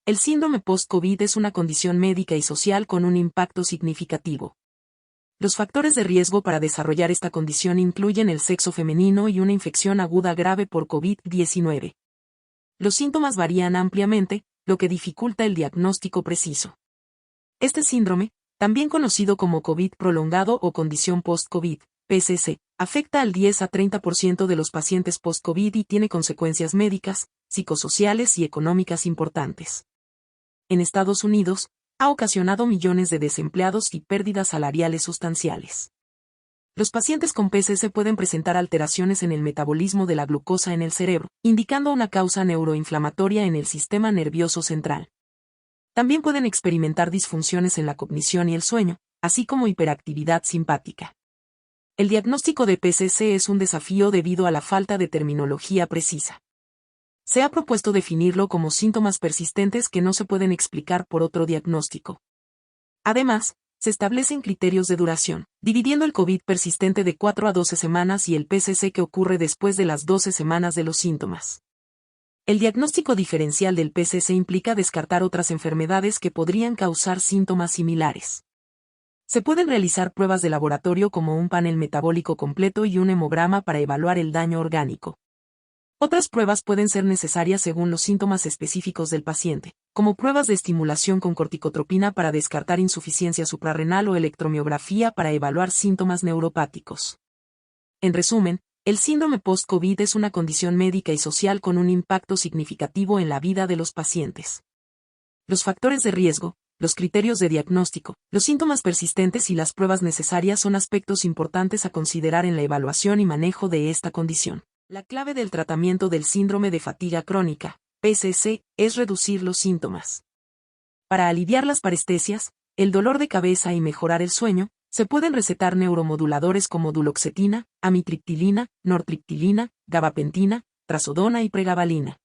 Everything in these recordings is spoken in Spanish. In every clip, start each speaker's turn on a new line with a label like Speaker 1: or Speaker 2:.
Speaker 1: El síndrome post-COVID es una condición médica y social con un impacto significativo. Los factores de riesgo para desarrollar esta condición incluyen el sexo femenino y una infección aguda grave por COVID-19. Los síntomas varían ampliamente, lo que dificulta el diagnóstico preciso. Este síndrome, también conocido como COVID prolongado o condición post-COVID, PCC, afecta al 10 a 30% de los pacientes post-COVID y tiene consecuencias médicas, psicosociales y económicas importantes. En Estados Unidos, ha ocasionado millones de desempleados y pérdidas salariales sustanciales. Los pacientes con PCC pueden presentar alteraciones en el metabolismo de la glucosa en el cerebro, indicando una causa neuroinflamatoria en el sistema nervioso central. También pueden experimentar disfunciones en la cognición y el sueño, así como hiperactividad simpática. El diagnóstico de PCC es un desafío debido a la falta de terminología precisa. Se ha propuesto definirlo como síntomas persistentes que no se pueden explicar por otro diagnóstico. Además, se establecen criterios de duración, dividiendo el COVID persistente de 4 a 12 semanas y el PCC que ocurre después de las 12 semanas de los síntomas. El diagnóstico diferencial del PCC implica descartar otras enfermedades que podrían causar síntomas similares. Se pueden realizar pruebas de laboratorio como un panel metabólico completo y un hemograma para evaluar el daño orgánico. Otras pruebas pueden ser necesarias según los síntomas específicos del paciente, como pruebas de estimulación con corticotropina para descartar insuficiencia suprarrenal o electromiografía para evaluar síntomas neuropáticos. En resumen, el síndrome post-COVID es una condición médica y social con un impacto significativo en la vida de los pacientes. Los factores de riesgo, los criterios de diagnóstico, los síntomas persistentes y las pruebas necesarias son aspectos importantes a considerar en la evaluación y manejo de esta condición. La clave del tratamiento del síndrome de fatiga crónica, PCC, es reducir los síntomas. Para aliviar las parestesias, el dolor de cabeza y mejorar el sueño, se pueden recetar neuromoduladores como duloxetina, amitriptilina, nortriptilina, gabapentina, trazodona y pregabalina.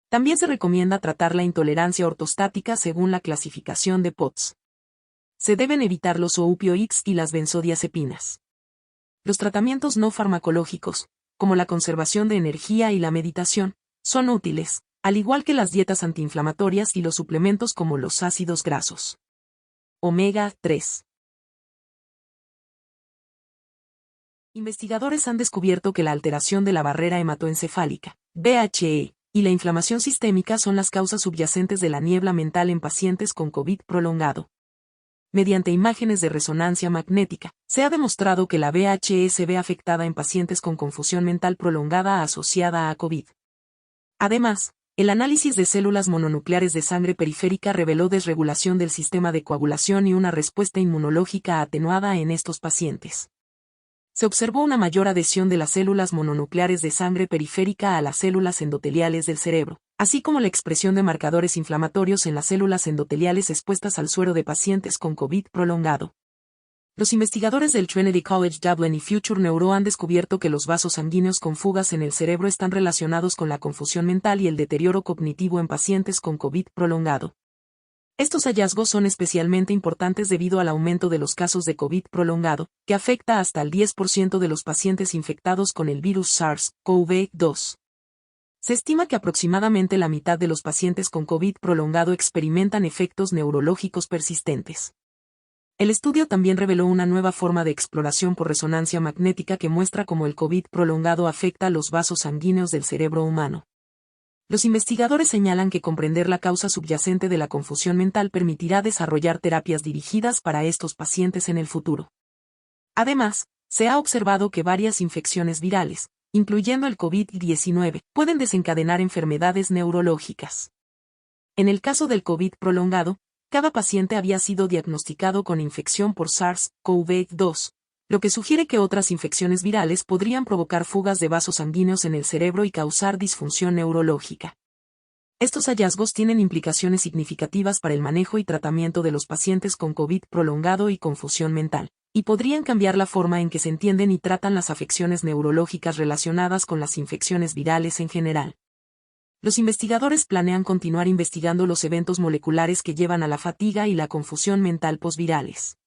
Speaker 1: También se recomienda tratar la intolerancia ortostática según la clasificación de POTS. Se deben evitar los opioides y las benzodiazepinas. Los tratamientos no farmacológicos, como la conservación de energía y la meditación, son útiles, al igual que las dietas antiinflamatorias y los suplementos como los ácidos grasos. Omega 3. Investigadores han descubierto que la alteración de la barrera hematoencefálica, BHE, y la inflamación sistémica son las causas subyacentes de la niebla mental en pacientes con COVID prolongado. Mediante imágenes de resonancia magnética, se ha demostrado que la BHE se ve afectada en pacientes con confusión mental prolongada asociada a COVID. Además, el análisis de células mononucleares de sangre periférica reveló desregulación del sistema de coagulación y una respuesta inmunológica atenuada en estos pacientes. Se observó una mayor adhesión de las células mononucleares de sangre periférica a las células endoteliales del cerebro, así como la expresión de marcadores inflamatorios en las células endoteliales expuestas al suero de pacientes con COVID prolongado. Los investigadores del Trinity College Dublin y Future Neuro han descubierto que los vasos sanguíneos con fugas en el cerebro están relacionados con la confusión mental y el deterioro cognitivo en pacientes con COVID prolongado. Estos hallazgos son especialmente importantes debido al aumento de los casos de COVID prolongado, que afecta hasta el 10% de los pacientes infectados con el virus SARS-CoV-2. Se estima que aproximadamente la mitad de los pacientes con COVID prolongado experimentan efectos neurológicos persistentes. El estudio también reveló una nueva forma de exploración por resonancia magnética que muestra cómo el COVID prolongado afecta a los vasos sanguíneos del cerebro humano. Los investigadores señalan que comprender la causa subyacente de la confusión mental permitirá desarrollar terapias dirigidas para estos pacientes en el futuro. Además, se ha observado que varias infecciones virales, incluyendo el COVID-19, pueden desencadenar enfermedades neurológicas. En el caso del COVID prolongado, cada paciente había sido diagnosticado con infección por SARS-CoV-2, lo que sugiere que otras infecciones virales podrían provocar fugas de vasos sanguíneos en el cerebro y causar disfunción neurológica. Estos hallazgos tienen implicaciones significativas para el manejo y tratamiento de los pacientes con COVID prolongado y confusión mental, y podrían cambiar la forma en que se entienden y tratan las afecciones neurológicas relacionadas con las infecciones virales en general. Los investigadores planean continuar investigando los eventos moleculares que llevan a la fatiga y la confusión mental posvirales.